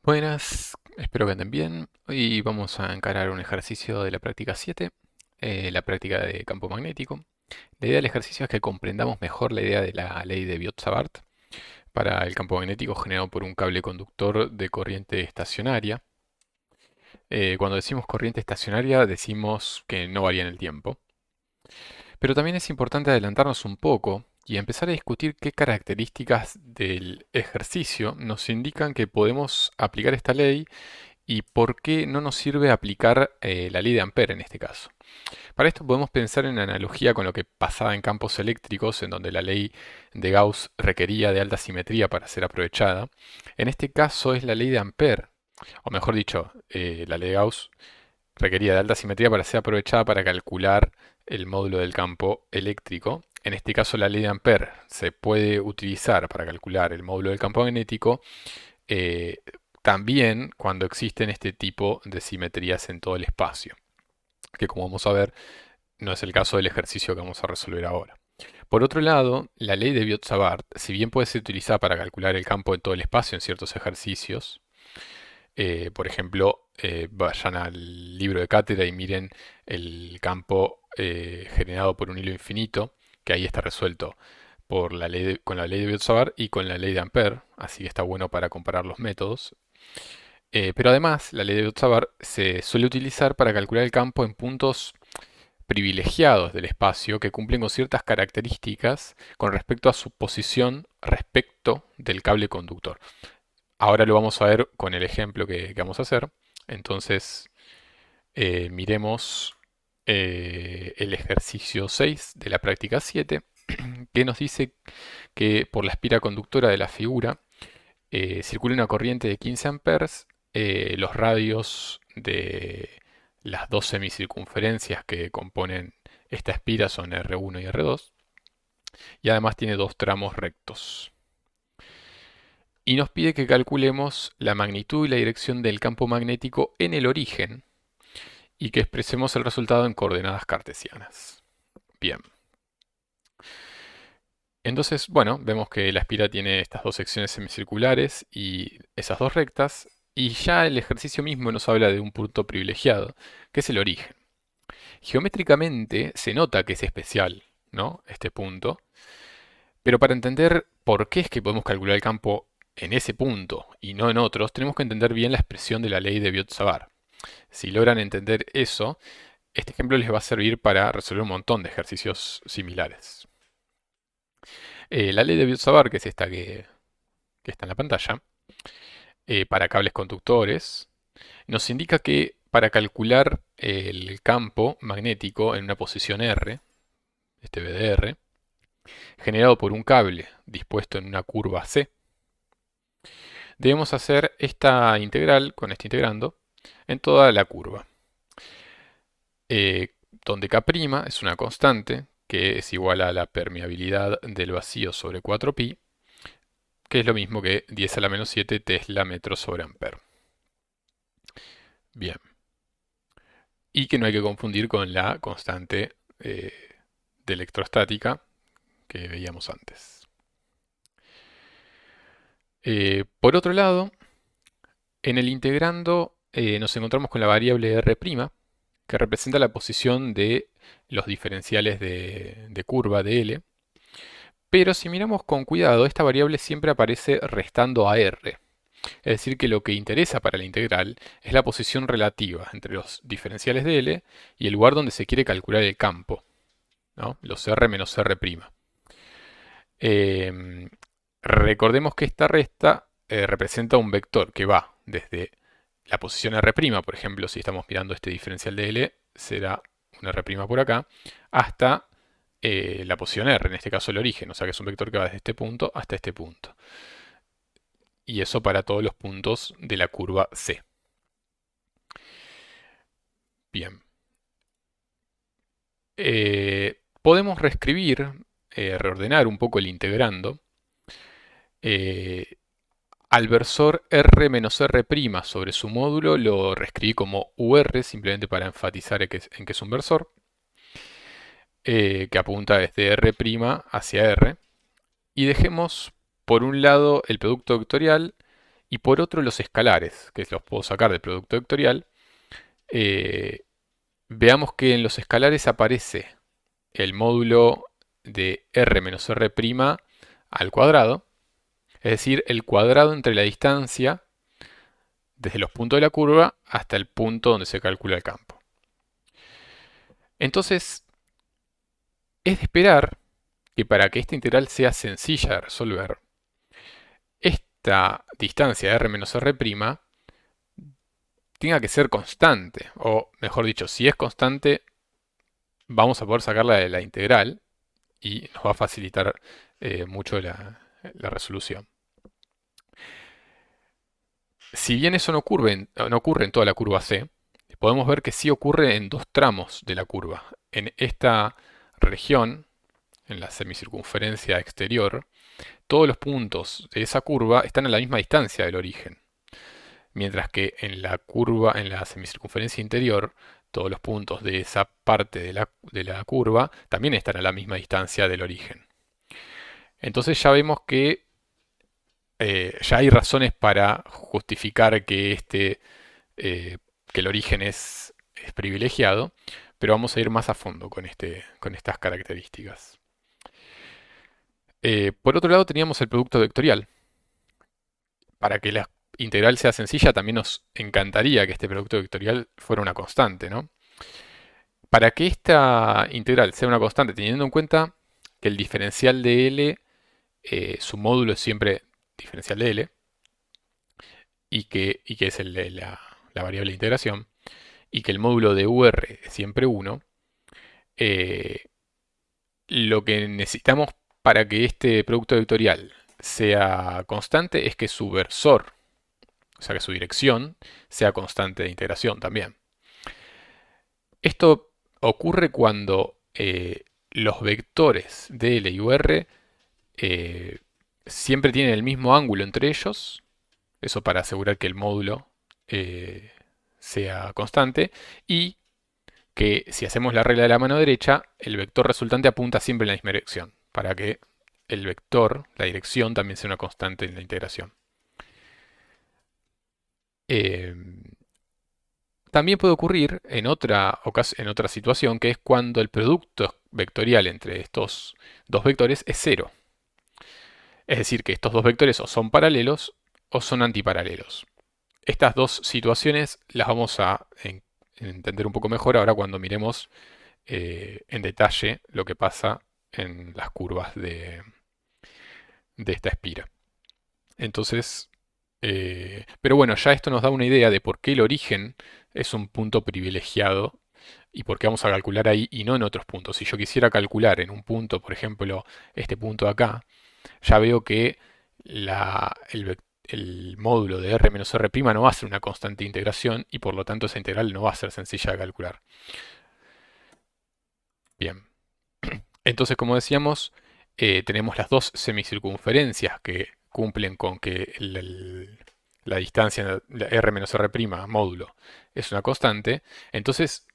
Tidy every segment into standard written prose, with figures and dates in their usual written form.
Buenas, espero que anden bien. Hoy vamos a encarar un ejercicio de la práctica 7, la práctica de campo magnético. La idea del ejercicio es que comprendamos mejor la idea de la ley de Biot-Savart para el campo magnético generado por un cable conductor de corriente estacionaria. Cuando decimos corriente estacionaria decimos que no varía en el tiempo. Pero también es importante adelantarnos un poco y empezar a discutir qué características del ejercicio nos indican que podemos aplicar esta ley y por qué no nos sirve aplicar la ley de Ampère en este caso. Para esto podemos pensar en analogía con lo que pasaba en campos eléctricos, en donde la ley de Gauss requería de alta simetría para ser aprovechada. En este caso es la ley de Ampère, o mejor dicho, la ley de Gauss requería de alta simetría para ser aprovechada para calcular el módulo del campo eléctrico. En este caso la ley de Ampère se puede utilizar para calcular el módulo del campo magnético, eh, también cuando existen este tipo de simetrías en todo el espacio, que como vamos a ver no es el caso del ejercicio que vamos a resolver ahora. Por otro lado, la ley de Biot-Savart, si bien puede ser utilizada para calcular el campo en todo el espacio en ciertos ejercicios, por ejemplo, vayan al libro de cátedra y miren el campo generado por un hilo infinito, que ahí está resuelto por con la ley de Biot-Savart y con la ley de Ampère, así que está bueno para comparar los métodos. Pero además, la ley de Biot-Savart se suele utilizar para calcular el campo en puntos privilegiados del espacio que cumplen con ciertas características con respecto a su posición respecto del cable conductor. Ahora lo vamos a ver con el ejemplo que vamos a hacer. Entonces, miremos el ejercicio 6 de la práctica 7, que nos dice que por la espira conductora de la figura circula una corriente de 15 amperes, los radios de las dos semicircunferencias que componen esta espira son R1 y R2, y además tiene dos tramos rectos. Y nos pide que calculemos la magnitud y la dirección del campo magnético en el origen y que expresemos el resultado en coordenadas cartesianas. Bien. Entonces, bueno, vemos que la espira tiene estas dos secciones semicirculares y esas dos rectas, y ya el ejercicio mismo nos habla de un punto privilegiado, que es el origen. Geométricamente se nota que es especial, ¿no? Este punto, pero para entender por qué es que podemos calcular el campo en ese punto y no en otros, tenemos que entender bien la expresión de la ley de Biot-Savart. Si logran entender eso, este ejemplo les va a servir para resolver un montón de ejercicios similares. La ley de Biot-Savart, que es esta que está en la pantalla, para cables conductores, nos indica que para calcular el campo magnético en una posición R, este VDR, generado por un cable dispuesto en una curva C, debemos hacer esta integral con este integrando en toda la curva, donde K' es una constante que es igual a la permeabilidad del vacío sobre 4pi, que es lo mismo que 10 a la menos 7 Tesla metros sobre amper. Bien. Y que no hay que confundir con la constante de electrostática que veíamos antes. Por otro lado, en el integrando nos encontramos con la variable R', que representa la posición de los diferenciales de curva de L. Pero si miramos con cuidado, esta variable siempre aparece restando a R. Es decir, que lo que interesa para la integral es la posición relativa entre los diferenciales de L y el lugar donde se quiere calcular el campo, ¿no? Los R menos R'. Em, Recordemos que esta resta representa un vector que va desde la posición R', por ejemplo, si estamos mirando este diferencial de L, será un R' por acá, hasta la posición R, en este caso el origen, o sea que es un vector que va desde este punto hasta este punto. Y eso para todos los puntos de la curva C. Bien. Podemos reescribir, reordenar un poco el integrando. Eh, Al versor R menos R' sobre su módulo lo reescribí como UR, simplemente para enfatizar en que es un versor, que apunta desde R' hacia R. Y dejemos por un lado el producto vectorial Y por otro los escalares, que los puedo sacar del producto vectorial. eh, Veamos que en los escalares aparece el módulo de r menos r' al cuadrado, es decir, el cuadrado entre la distancia desde los puntos de la curva hasta el punto donde se calcula el campo. Entonces, es de esperar que para que esta integral sea sencilla de resolver, esta distancia de r menos r' tenga que ser constante, o mejor dicho, si es constante, vamos a poder sacarla de la integral y nos va a facilitar mucho la resolución. Si bien eso no ocurre en toda la curva C, podemos ver que sí ocurre en dos tramos de la curva. En esta región, en la semicircunferencia exterior, todos los puntos de esa curva están a la misma distancia del origen. Mientras que en la curva, en la semicircunferencia interior, todos los puntos de esa parte de la curva también están a la misma distancia del origen. Entonces ya vemos que ya hay razones para justificar que, que el origen es privilegiado, pero vamos a ir más a fondo con estas características. Por otro lado teníamos el producto vectorial. Para que la integral sea sencilla, también nos encantaría que este producto vectorial fuera una constante, ¿no? Para que esta integral sea una constante, teniendo en cuenta que el diferencial de L, su módulo es siempre diferencial de L, y que es la variable de integración, y que el módulo de UR es siempre 1, eh, lo que necesitamos para que este producto vectorial sea constante es que su versor, o sea que su dirección, sea constante de integración también. Esto ocurre cuando los vectores de L y UR siempre tienen el mismo ángulo entre ellos, eso para asegurar que el módulo sea constante, y que si hacemos la regla de la mano derecha, el vector resultante apunta siempre en la misma dirección, para que el vector, la dirección, también sea una constante en la integración. Eh, También puede ocurrir en otra situación, que es cuando el producto vectorial entre estos dos vectores es cero. Es decir, que estos dos vectores o son paralelos o son antiparalelos. Estas dos situaciones las vamos a entender un poco mejor ahora cuando miremos en detalle lo que pasa en las curvas de esta espira. Entonces, pero bueno, ya esto nos da una idea de por qué el origen es un punto privilegiado y por qué vamos a calcular ahí y no en otros puntos. Si yo quisiera calcular en un punto, por ejemplo, este punto de acá, ya veo que el módulo de r menos r' no va a ser una constante de integración y por lo tanto esa integral no va a ser sencilla de calcular. Bien, entonces como decíamos, tenemos las dos semicircunferencias que cumplen con que la distancia r menos r' módulo es una constante. Entonces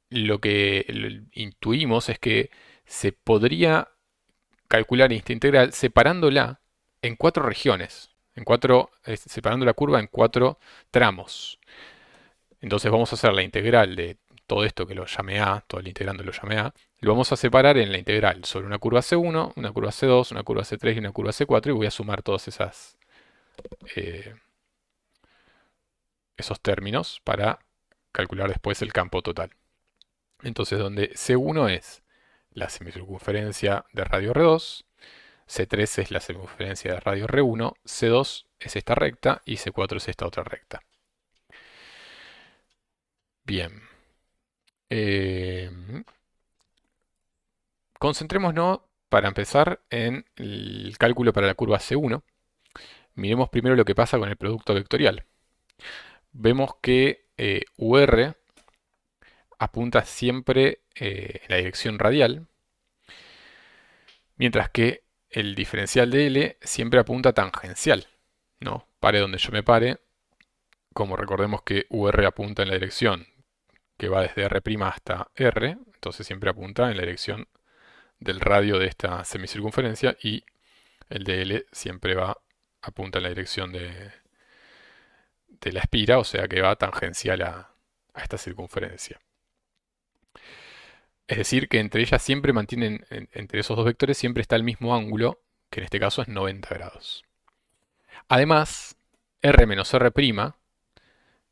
lo que intuimos es que se podría calcular esta integral separándola en cuatro regiones, separando la curva en cuatro tramos. Entonces vamos a hacer la integral de todo esto que lo llamé A, todo el integrando lo llamé A, lo vamos a separar en la integral sobre una curva C1, una curva C2, una curva C3 y una curva C4 y voy a sumar todos eh, esos términos para calcular después el campo total. Entonces donde C1 es la semicircunferencia de radio R2, C3 es la circunferencia de radio R1, C2 es esta recta y C4 es esta otra recta. Bien. Eh, Concentrémonos para empezar en el cálculo para la curva C1. Miremos primero lo que pasa con el producto vectorial. Vemos que UR apunta siempre en la dirección radial, mientras que el diferencial de L siempre apunta tangencial, ¿no? Pare donde yo me pare, como recordemos que UR apunta en la dirección que va desde R' hasta R, entonces siempre apunta en la dirección del radio de esta semicircunferencia y el de L siempre apunta en la dirección de la espira, o sea que va tangencial a esta circunferencia. Es decir, que entre ellas siempre mantienen, entre esos dos vectores siempre está el mismo ángulo, que en este caso es 90 grados. Además, r menos r'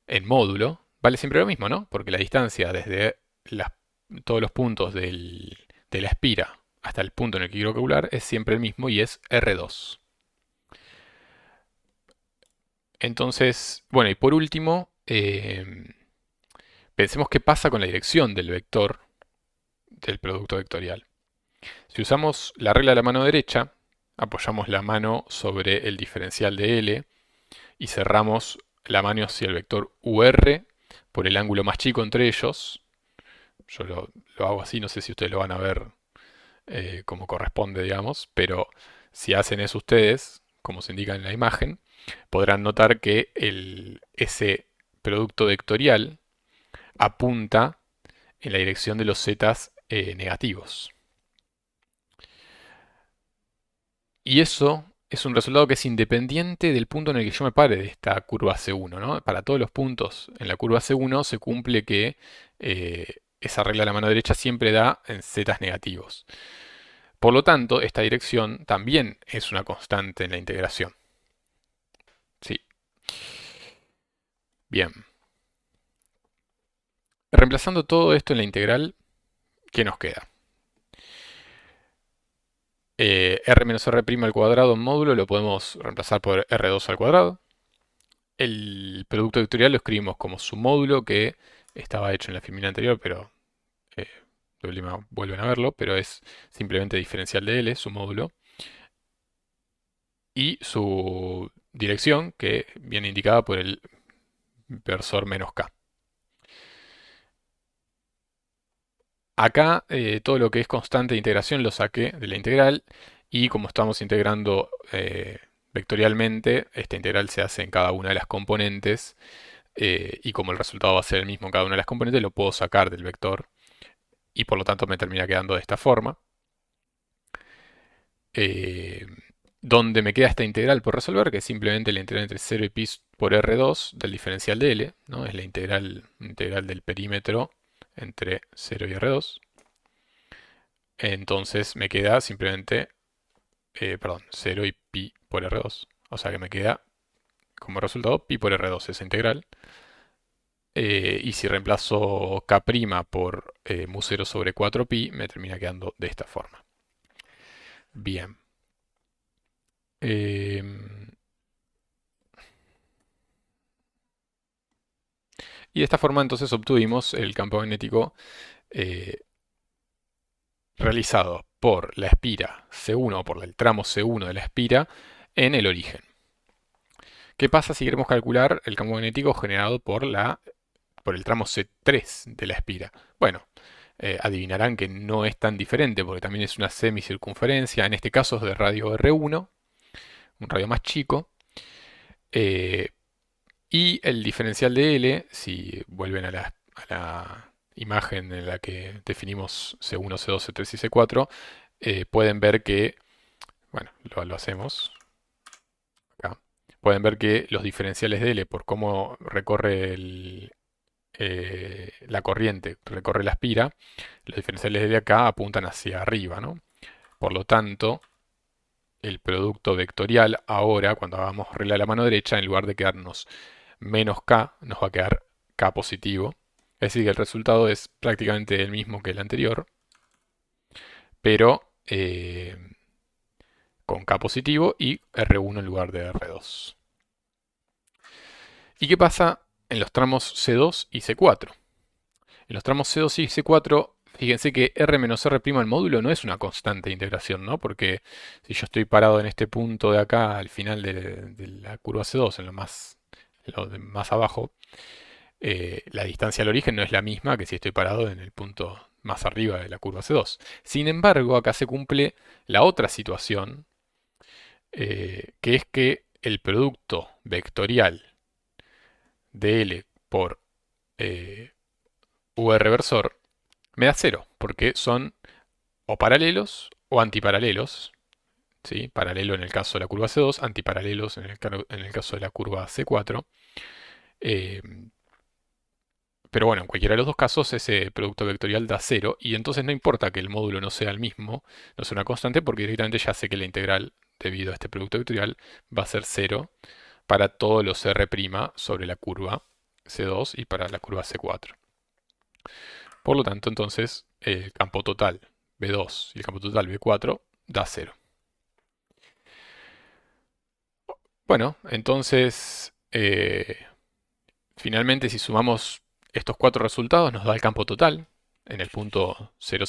en módulo vale siempre lo mismo, ¿no? Porque la distancia desde todos los puntos de la espira hasta el punto en el que quiero calcular es siempre el mismo y es R2. Entonces, bueno, y por último, pensemos qué pasa con la dirección del vector del producto vectorial. Si usamos la regla de la mano derecha, apoyamos la mano sobre el diferencial de L y cerramos la mano hacia el vector UR por el ángulo más chico entre ellos. Yo lo hago así, no sé si ustedes lo van a ver como corresponde, digamos, pero si hacen eso ustedes, como se indica en la imagen, podrán notar que ese producto vectorial apunta en la dirección de los zetas negativos. Y eso es un resultado que es independiente del punto en el que yo me pare de esta curva C1, ¿no? Para todos los puntos en la curva C1 se cumple que esa regla de la mano derecha siempre da en zetas negativos. Por lo tanto, esta dirección también es una constante en la integración. Sí. Bien. Reemplazando todo esto en la integral, ¿qué nos queda? R menos R' al cuadrado en módulo lo podemos reemplazar por R2 al cuadrado. El producto vectorial lo escribimos como su módulo, que estaba hecho en la filmina anterior, pero de última vuelven a verlo, pero es simplemente diferencial de L, su módulo. Y su dirección, que viene indicada por el versor menos K. Acá todo lo que es constante de integración lo saqué de la integral y como estamos integrando vectorialmente, esta integral se hace en cada una de las componentes y como el resultado va a ser el mismo en cada una de las componentes, lo puedo sacar del vector y por lo tanto me termina quedando de esta forma. Eh, donde me queda esta integral por resolver, que es simplemente la integral entre 0 y pi por R2 del diferencial de L, ¿no? Es la integral del perímetro entre 0 y R2. Entonces me queda simplemente, perdón, 0 y pi por R2. O sea que me queda como resultado pi por R2 esa integral. Y si reemplazo k' por mu 0 sobre 4pi, me termina quedando de esta forma. Bien. Y de esta forma entonces obtuvimos el campo magnético eh, realizado por la espira C1 o por el tramo C1 de la espira en el origen. ¿Qué pasa si queremos calcular el campo magnético generado por el tramo C3 de la espira? Bueno, adivinarán que no es tan diferente porque también es una semicircunferencia, en este caso es de radio R1, un radio más chico. Y el diferencial de L, si vuelven a la imagen en la que definimos C1, C2, C3 y C4, pueden ver que, bueno, lo hacemos acá, pueden ver que los diferenciales de L, por cómo recorre la corriente, recorre la espira, los diferenciales de L acá apuntan hacia arriba, ¿no? Por lo tanto, el producto vectorial ahora, cuando hagamos regla de la mano derecha, en lugar de quedarnos menos K, nos va a quedar K positivo. Es decir, que el resultado es prácticamente el mismo que el anterior, pero con K positivo y R1 en lugar de R2. ¿Y qué pasa en los tramos C2 y C4? En los tramos C2 y C4, fíjense que R menos R' al módulo no es una constante de integración, ¿no? Porque si yo estoy parado en este punto de acá, al final de la curva C2, en lo de más abajo, la distancia al origen no es la misma que si estoy parado en el punto más arriba de la curva C2. Sin embargo, acá se cumple la otra situación, que es que el producto vectorial de L por V reversor me da cero, porque son o paralelos o antiparalelos. ¿Sí? Paralelo en el caso de la curva C2, antiparalelos en el caso de la curva C4. Eh, pero bueno, en cualquiera de los dos casos ese producto vectorial da cero y entonces no importa que el módulo no sea el mismo, no sea una constante, porque directamente ya sé que la integral debido a este producto vectorial va a ser cero para todos los R' sobre la curva C2 y para la curva C4. Por lo tanto, entonces el campo total B2 y el campo total B4 da cero. Bueno, entonces finalmente si sumamos estos cuatro resultados nos da el campo total en el punto 000,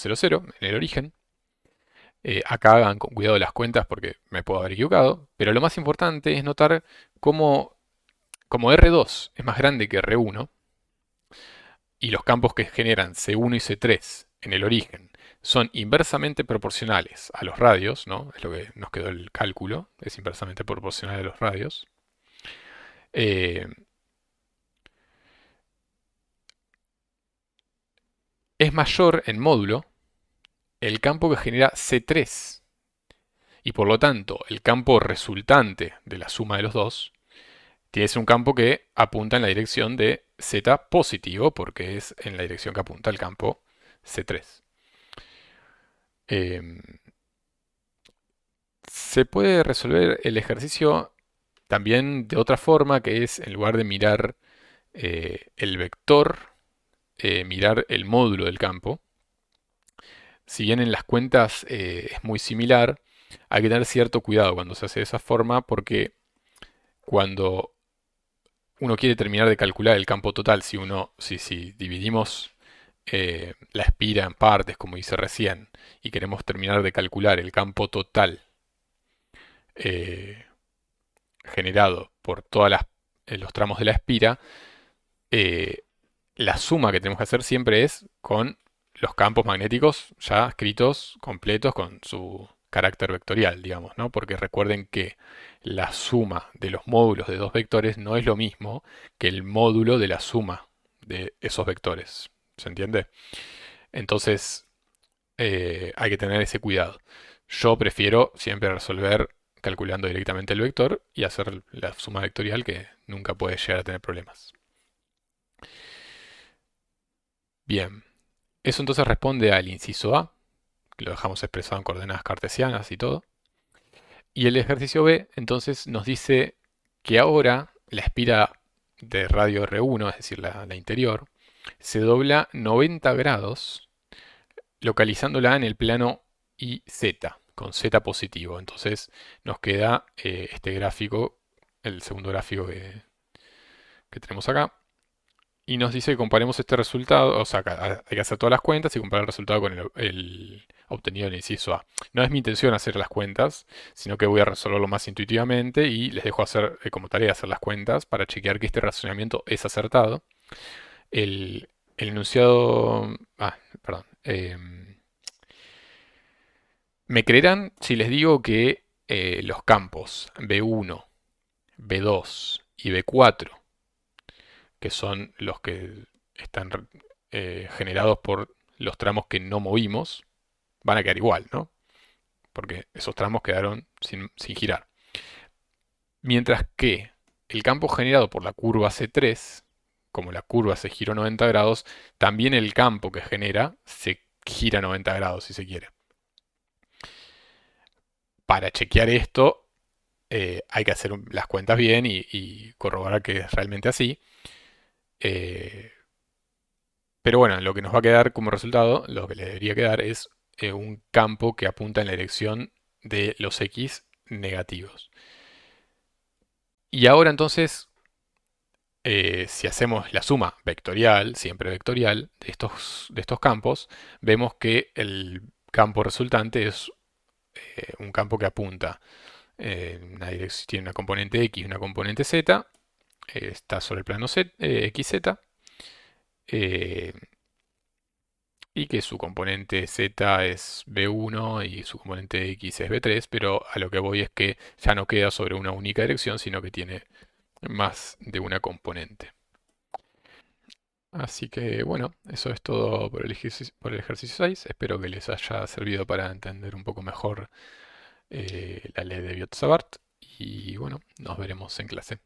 en el origen. Acá hagan con cuidado las cuentas porque me puedo haber equivocado, pero lo más importante es notar cómo, como R2 es más grande que R1 y los campos que generan C1 y C3 en el origen son inversamente proporcionales a los radios, ¿no? Es lo que nos quedó el cálculo, es inversamente proporcional a los radios. eh, es mayor en módulo el campo que genera C3 y por lo tanto el campo resultante de la suma de los dos tiene que ser un campo que apunta en la dirección de Z positivo porque es en la dirección que apunta el campo C3. Em, Se puede resolver el ejercicio también de otra forma, que es en lugar de mirar el vector, mirar el módulo del campo. Si bien en las cuentas es muy similar, hay que tener cierto cuidado cuando se hace de esa forma porque cuando uno quiere terminar de calcular el campo total, si dividimos la espira en partes, como hice recién, y queremos terminar de calcular el campo total eh, generado por todos los tramos de la espira, eh, la suma que tenemos que hacer siempre es con los campos magnéticos ya escritos completos con su carácter vectorial, digamos, ¿no? Porque recuerden que la suma de los módulos de dos vectores no es lo mismo que el módulo de la suma de esos vectores. ¿Se entiende? Entonces hay que tener ese cuidado. Yo prefiero siempre resolver calculando directamente el vector y hacer la suma vectorial que nunca puede llegar a tener problemas. Bien, eso entonces responde al inciso A, que lo dejamos expresado en coordenadas cartesianas y todo. Y el ejercicio B entonces nos dice que ahora la espira de radio R1, es decir, la interior, se dobla 90 grados localizándola en el plano IZ, con Z positivo. Entonces nos queda este gráfico, el segundo gráfico que tenemos acá. Y nos dice que comparemos este resultado, o sea, hay que hacer todas las cuentas y comparar el resultado con el obtenido en el inciso A. No es mi intención hacer las cuentas, sino que voy a resolverlo más intuitivamente y les dejo hacer como tarea hacer las cuentas para chequear que este razonamiento es acertado. El enunciado... perdón. ¿Me creerán si les digo que los campos B1, B2 y B4, que son los que están generados por los tramos que no movimos, van a quedar igual, ¿no? Porque esos tramos quedaron sin girar. Mientras que el campo generado por la curva C3, como la curva se giró 90 grados, también el campo que genera se gira 90 grados, si se quiere. Para chequear esto, hay que hacer las cuentas bien y corroborar que es realmente así. Eh, pero bueno, lo que nos va a quedar como resultado, lo que le debería quedar es un campo que apunta en la dirección de los X negativos. Y ahora entonces, si hacemos la suma vectorial, siempre vectorial, de estos campos, vemos que el campo resultante es un campo que apunta tiene una componente X y una componente Z, está sobre el plano XZ, eh, y que su componente Z es B1 y su componente X es B3, pero a lo que voy es que ya no queda sobre una única dirección, sino que tiene más de una componente. Así que bueno, eso es todo por el ejercicio 6. Espero que les haya servido para entender un poco mejor la ley de Biot-Savart. Y bueno, nos veremos en clase.